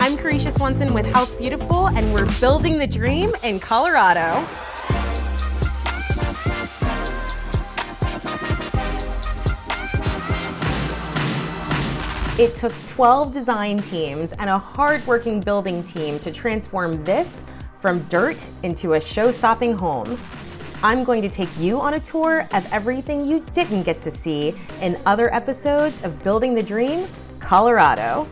I'm Carisha Swanson with House Beautiful, and we're building the dream in Colorado. It took 12 design teams and a hard-working building team to transform this from dirt into a show-stopping home. I'm going to take you on a tour of everything you didn't get to see in other episodes of Building the Dream, Colorado.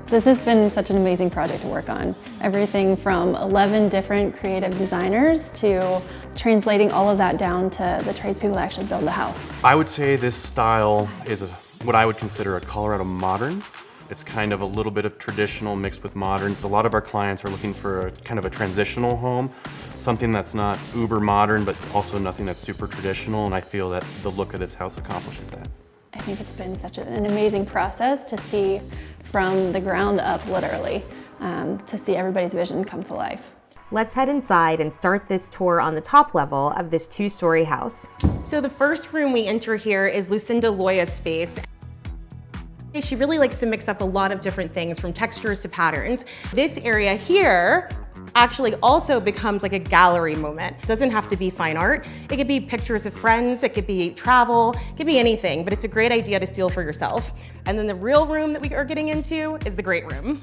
This has been such an amazing project to work on. Everything from 11 different creative designers to translating all of that down to the tradespeople that actually build the house. I would say this style is what I would consider a Colorado modern. It's kind of a little bit of traditional mixed with modern. So a lot of our clients are looking for a kind of a transitional home, something that's not uber modern, but also nothing that's super traditional. And I feel that the look of this house accomplishes that. I think it's been such an amazing process to see from the ground up, literally, to see everybody's vision come to life. Let's head inside and start this tour on the top level of this two-story house. So the first room we enter here is Lucinda Loya's space. She really likes to mix up a lot of different things from textures to patterns. This area here actually also becomes like a gallery moment. It doesn't have to be fine art. It could be pictures of friends, it could be travel, it could be anything, but it's a great idea to steal for yourself. And then the real room that we are getting into is the great room.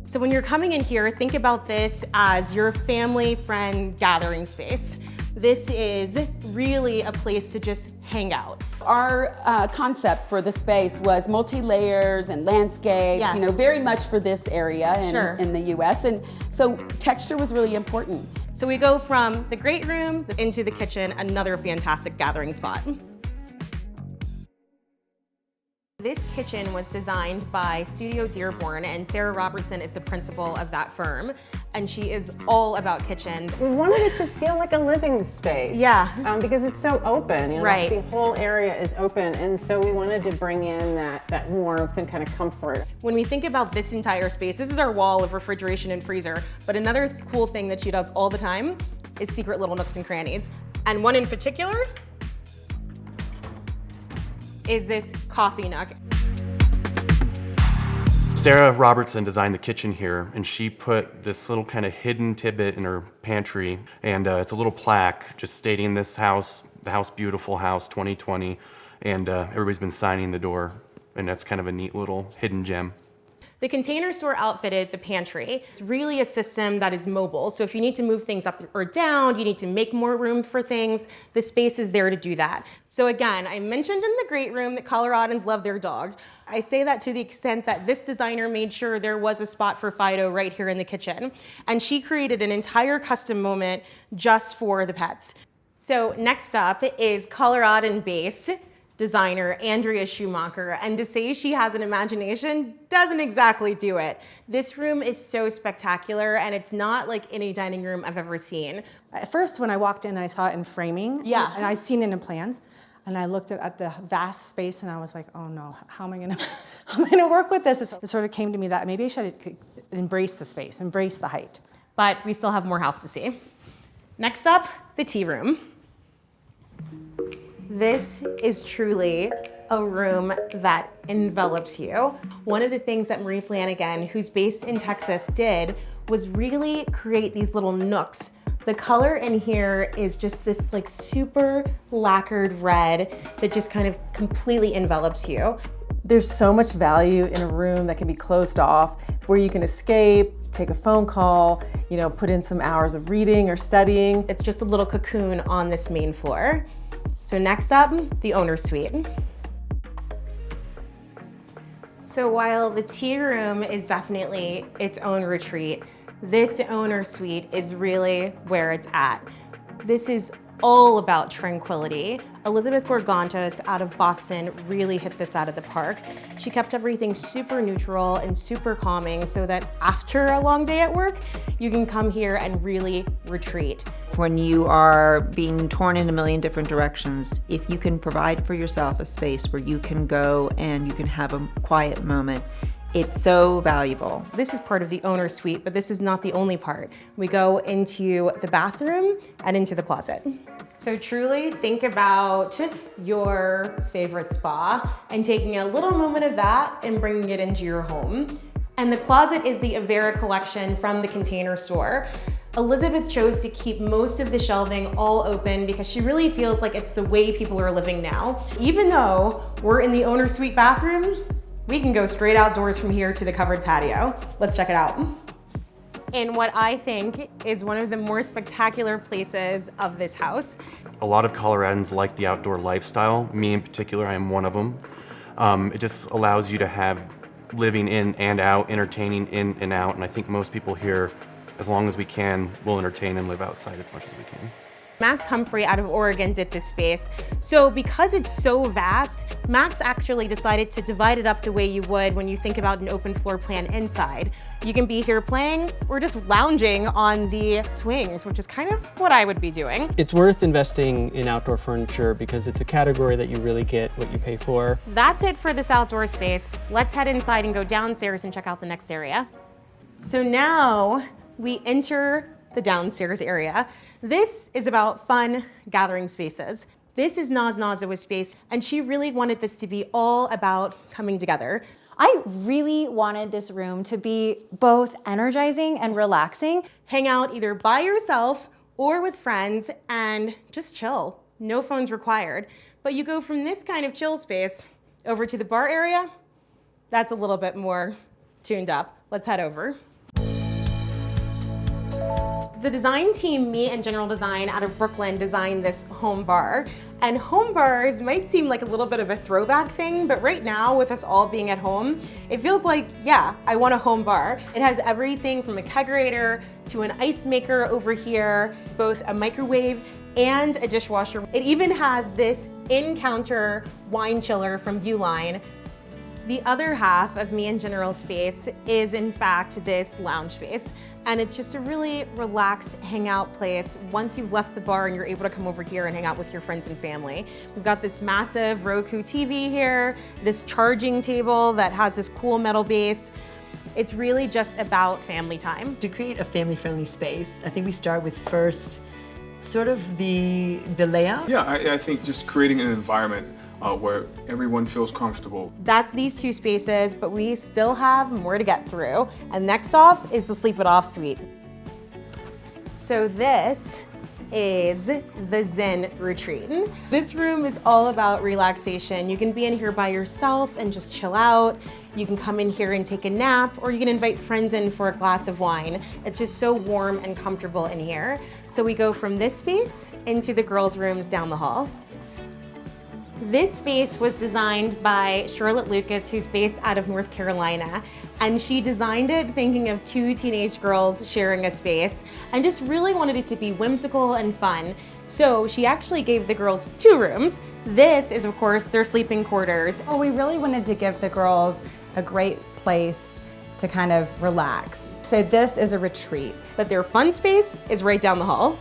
So when you're coming in here, think about this as your family friend gathering space. This is really a place to just hang out. Our concept for the space was multi-layers and landscapes, Yes. you know, very much for this area in the US. And so texture was really important. So we go from the great room into the kitchen, another fantastic gathering spot. This kitchen was designed by Studio Dearborn, and Sarah Robertson is the principal of that firm, and she is all about kitchens. We wanted it to feel like a living space. Yeah. Because it's so open, you know, Right. the whole area is open, and so we wanted to bring in that warmth and kind of comfort. When we think about this entire space, this is our wall of refrigeration and freezer, but another cool thing that she does all the time is secret little nooks and crannies. And one in particular is this coffee nook. Sarah Robertson designed the kitchen here, and she put this little kind of hidden tidbit in her pantry, and it's a little plaque just stating this house, the House Beautiful House 2020, and everybody's been signing the door, and that's kind of a neat little hidden gem. The Container Store outfitted the pantry. It's really a system that is mobile. So if you need to move things up or down, you need to make more room for things, the space is there to do that. So again, I mentioned in the great room that Coloradans love their dog. I say that to the extent that this designer made sure there was a spot for Fido right here in the kitchen. And she created an entire custom moment just for the pets. So next up is Coloradan base designer Andrea Schumacher, and to say she has an imagination doesn't exactly do it. This room is so spectacular, and it's not like any dining room I've ever seen. At first, when I walked in, I saw it in framing. Yeah. And I'd seen it in plans. And I looked at the vast space, and I was like, oh no, how am I gonna work with this? It sort of came to me that maybe I should embrace the space, embrace the height. But we still have more house to see. Next up, the tea room. This is truly a room that envelops you. One of the things that Marie Flanigan, who's based in Texas, did was really create these little nooks. The color in here is just this like super lacquered red that just kind of completely envelops you. There's so much value in a room that can be closed off, where you can escape, take a phone call, you know, put in some hours of reading or studying. It's just a little cocoon on this main floor. So next up, the owner's suite. So while the tea room is definitely its own retreat, this owner's suite is really where it's at. This is all about tranquility. Elizabeth Georgantas out of Boston really hit this out of the park. She kept everything super neutral and super calming so that after a long day at work, you can come here and really retreat. When you are being torn in a million different directions, if you can provide for yourself a space where you can go and you can have a quiet moment, it's so valuable. This is part of the owner's suite, but this is not the only part. We go into the bathroom and into the closet. So truly think about your favorite spa and taking a little moment of that and bringing it into your home. And the closet is the Avera collection from the Container Store. Elizabeth chose to keep most of the shelving all open because she really feels like it's the way people are living now. Even though we're in the owner's suite bathroom, we can go straight outdoors from here to the covered patio. Let's check it out. In what I think is one of the more spectacular places of this house. A lot of Coloradans like the outdoor lifestyle. Me in particular, I am one of them. It just allows you to have living in and out, entertaining in and out, and I think most people here, as long as we can, will entertain and live outside as much as we can. Max Humphrey out of Oregon did this space. So because it's so vast, Max actually decided to divide it up the way you would when you think about an open floor plan inside. You can be here playing or just lounging on the swings, which is kind of what I would be doing. It's worth investing in outdoor furniture because it's a category that you really get what you pay for. That's it for this outdoor space. Let's head inside and go downstairs and check out the next area. So now we enter the downstairs area. This is about fun gathering spaces. This is Noz Nozawa's space, and she really wanted this to be all about coming together. I really wanted this room to be both energizing and relaxing. Hang out either by yourself or with friends and just chill. No phones required. But you go from this kind of chill space over to the bar area. That's a little bit more tuned up. Let's head over. The design team, me and General Design out of Brooklyn, designed this home bar. And home bars might seem like a little bit of a throwback thing, but right now, with us all being at home, it feels like, yeah, I want a home bar. It has everything from a kegerator to an ice maker over here, both a microwave and a dishwasher. It even has this in-counter wine chiller from Uline. The other half of me and General's space is in fact this lounge space. And it's just a really relaxed hangout place once you've left the bar and you're able to come over here and hang out with your friends and family. We've got this massive Roku TV here, this charging table that has this cool metal base. It's really just about family time. To create a family-friendly space, I think we start with first sort of the layout. Yeah, I think just creating an environment where everyone feels comfortable. That's these two spaces, but we still have more to get through. And next off is the Sleep It Off suite. So this is the Zen Retreat. This room is all about relaxation. You can be in here by yourself and just chill out. You can come in here and take a nap, or you can invite friends in for a glass of wine. It's just so warm and comfortable in here. So we go from this space into the girls' rooms down the hall. This space was designed by Charlotte Lucas, who's based out of North Carolina, and she designed it thinking of two teenage girls sharing a space and just really wanted it to be whimsical and fun. So she actually gave the girls two rooms. This is, of course, their sleeping quarters. Well, we really wanted to give the girls a great place to kind of relax. So this is a retreat. But their fun space is right down the hall.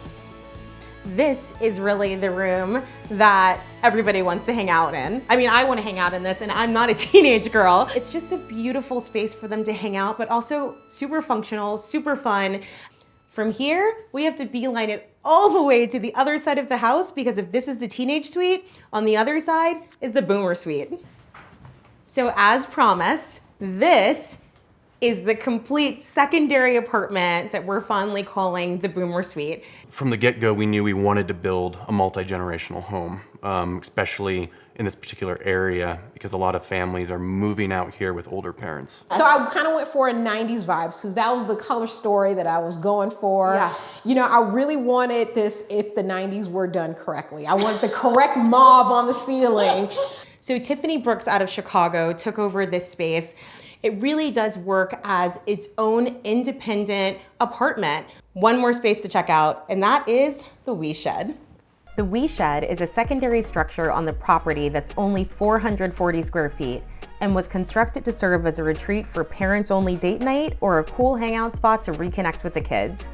This is really the room that everybody wants to hang out in. I mean, I want to hang out in this, and I'm not a teenage girl. It's just a beautiful space for them to hang out, but also super functional, super fun. From here, we have to beeline it all the way to the other side of the house, because if this is the teenage suite, on the other side is the boomer suite. So as promised, this is the complete secondary apartment that we're fondly calling the boomer suite. From the get-go, we knew we wanted to build a multi-generational home, especially in this particular area, because a lot of families are moving out here with older parents. So I kind of went for a 90s vibe, because that was the color story that I was going for. Yeah. You know, I really wanted this if the 90s were done correctly. I wanted the correct mob on the ceiling. So Tiffany Brooks out of Chicago took over this space. It really does work as its own independent apartment. One more space to check out, and that is the Wee Shed. The Wee Shed is a secondary structure on the property that's only 440 square feet and was constructed to serve as a retreat for parents-only date night or a cool hangout spot to reconnect with the kids.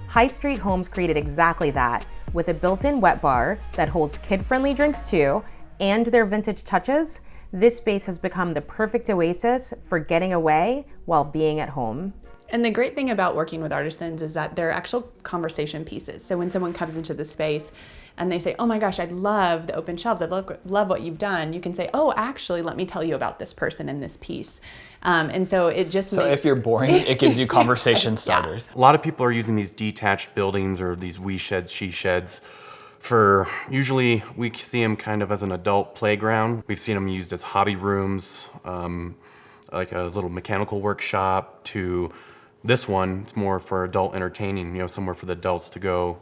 High Street Homes created exactly that, with a built-in wet bar that holds kid-friendly drinks too, and their vintage touches. This space has become the perfect oasis for getting away while being at home. And the great thing about working with artisans is that they're actual conversation pieces. So when someone comes into the space and they say, oh my gosh, I love the open shelves, I love what you've done, you can say, oh, actually, let me tell you about this person and this piece. And so it just So if you're boring, it gives you conversation starters. A lot of people are using these detached buildings or these we sheds, she sheds for, usually we see them kind of as an adult playground. We've seen them used as hobby rooms, like a little mechanical workshop, to this one, it's more for adult entertaining, you know, somewhere for the adults to go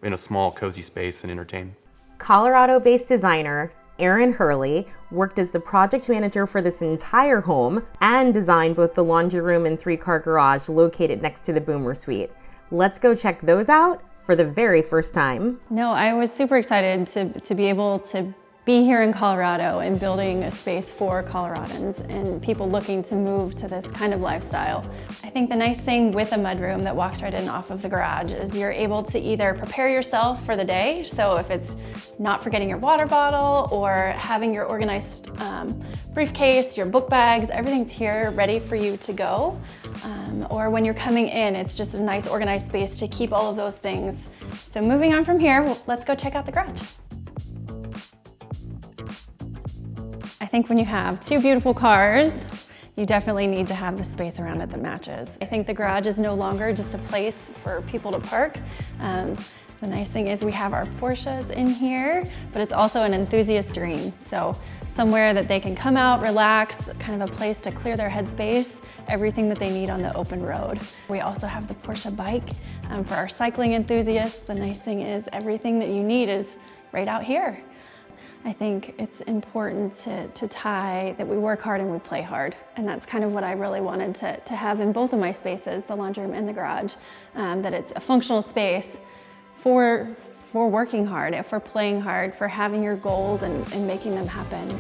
in a small cozy space and entertain. Colorado-based designer Erin E.Hurley worked as the project manager for this entire home and designed both the laundry room and 3-car garage located next to the Boomer Suite. Let's go check those out for the very first time. No, I was super excited to be able to be here in Colorado and building a space for Coloradans and people looking to move to this kind of lifestyle. I think the nice thing with a mudroom that walks right in off of the garage is you're able to either prepare yourself for the day, so if it's not forgetting your water bottle or having your organized briefcase, your book bags, everything's here ready for you to go. Or when you're coming in, it's just a nice organized space to keep all of those things. So moving on from here, let's go check out the garage. I think when you have 2 beautiful cars, you definitely need to have the space around it that matches. I think the garage is no longer just a place for people to park. The nice thing is we have our Porsches in here, but it's also an enthusiast dream. So somewhere that they can come out, relax, kind of a place to clear their headspace, everything that they need on the open road. We also have the Porsche bike for our cycling enthusiasts. The nice thing is everything that you need is right out here. I think it's important to tie that we work hard and we play hard. And that's kind of what I really wanted to have in both of my spaces, the laundry room and the garage, that it's a functional space for working hard, for playing hard, for having your goals and making them happen.